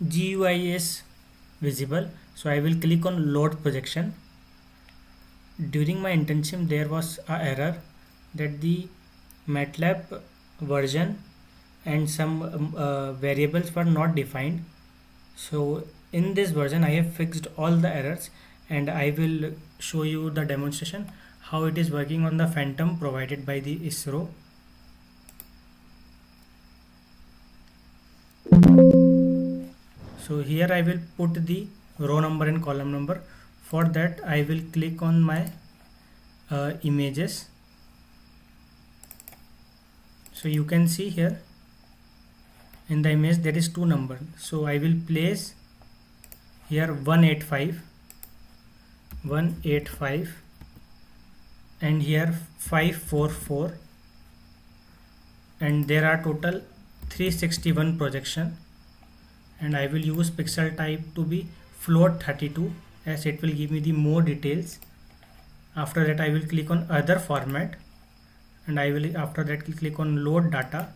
GUI is visible, so I will click on load projection. During my internship there was a error that the MATLAB version and some variables were not defined. So in this version I have fixed all the errors, and I will show you the demonstration how it is working on the phantom provided by the ISRO. So here I will put the row number and column number. For that I will click on my images. So you can see here in the image there is two numbers, so I will place here 185 and here 544, and there are total 361 projection, and I will use pixel type to be float 32 as it will give me the more details. After that I will click on other format, and I will after that click on load data.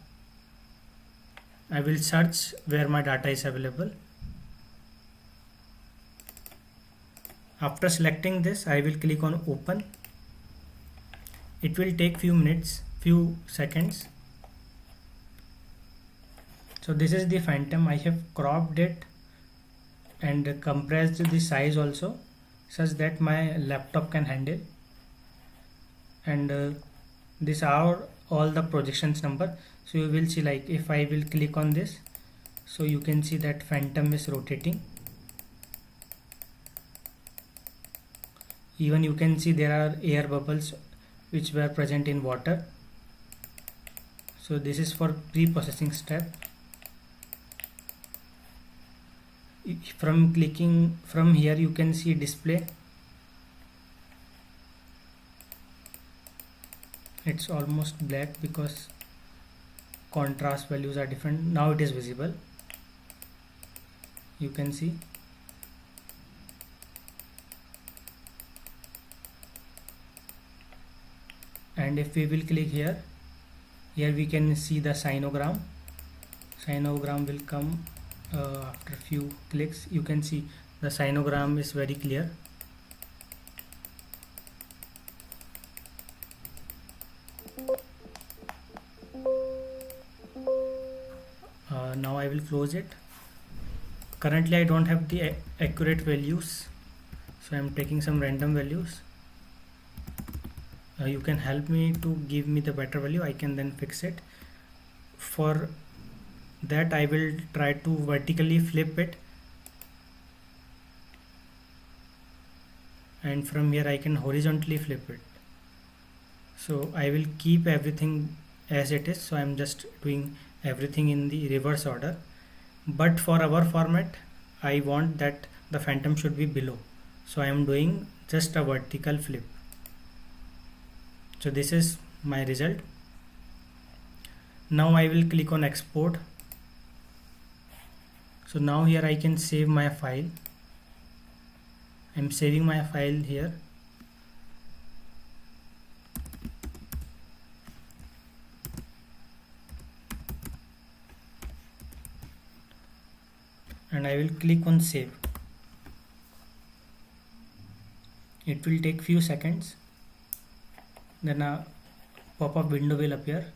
I will search where my data is available. After selecting this I will click on open. It will take few seconds. So this is the phantom. I have cropped it and compressed the size also such that my laptop can handle, and these are all the projections number. So you will see, like if I will click on this, so you can see that phantom is rotating. Even you can see there are air bubbles which were present in water. So this is for pre-processing step. From clicking from here you can see display. It's almost black because contrast values are different. Now it is visible, you can see. And if we will click here we can see the sinogram. Sinogram will come after few clicks. You can see the sinogram is very clear. Now I will close it. Currently I don't have the accurate values, so I am taking some random values. You can help me to give me the better value, I can then fix it. For that I will try to vertically flip it, and from here I can horizontally flip it. So I will keep everything as it is, so I am just doing everything in the reverse order. But for our format I want that the phantom should be below, so I am doing just a vertical flip. So this is my result. Now I will click on export. So now here I can save my file. I am saving my file here. And I will click on save. It will take few seconds, then a pop-up window will appear.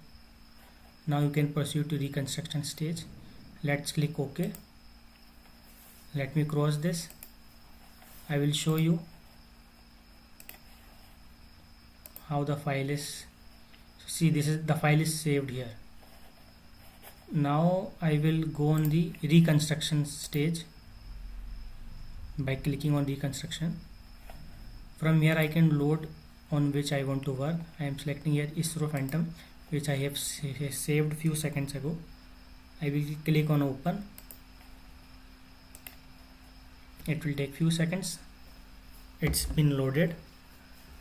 Now you can proceed to reconstruction stage. Let's click OK. Let me cross this. I will show you how the file is. See, this is the file is saved here. Now I will go on the reconstruction stage by clicking on reconstruction. From here I can load on which I want to work. I am selecting here ISRO Phantom, which I have saved few seconds ago. I will click on open. It will take few seconds. It's been loaded.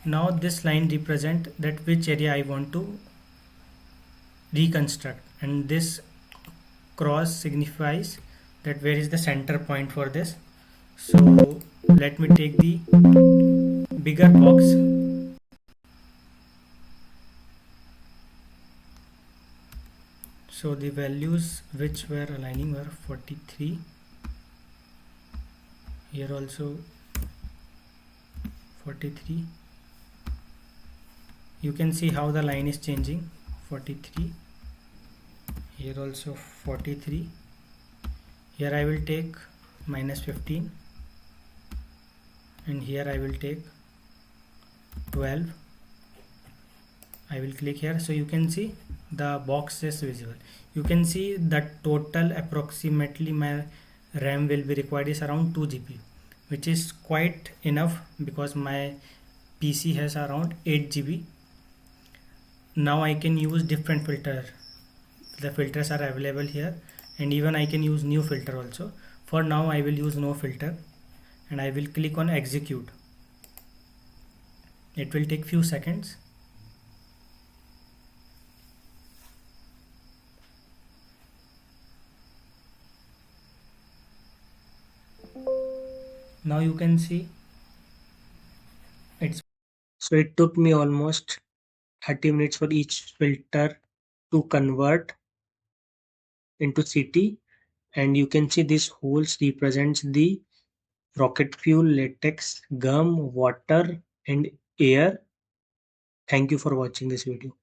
Now this line represent that which area I want to reconstruct, and this cross signifies that where is the center point for this. So let me take the bigger box. So the values which were aligning were 43, Here also 43. You can see how the line is changing. 43. Here also 43. Here I will take -15, and here I will take 12. I will click here, so you can see the box is visible. You can see the total approximately my RAM will be required is around 2 GB, which is quite enough because my PC has around 8 GB. Now I can use different filter. The filters are available here, and even I can use new filter also. For now I will use no filter, and I will click on execute. It will take few seconds. Now you can see it's, so it took me almost 30 minutes for each filter to convert into CT, and you can see this holes represents the rocket fuel, latex, gum, water and air. Thank you for watching this video.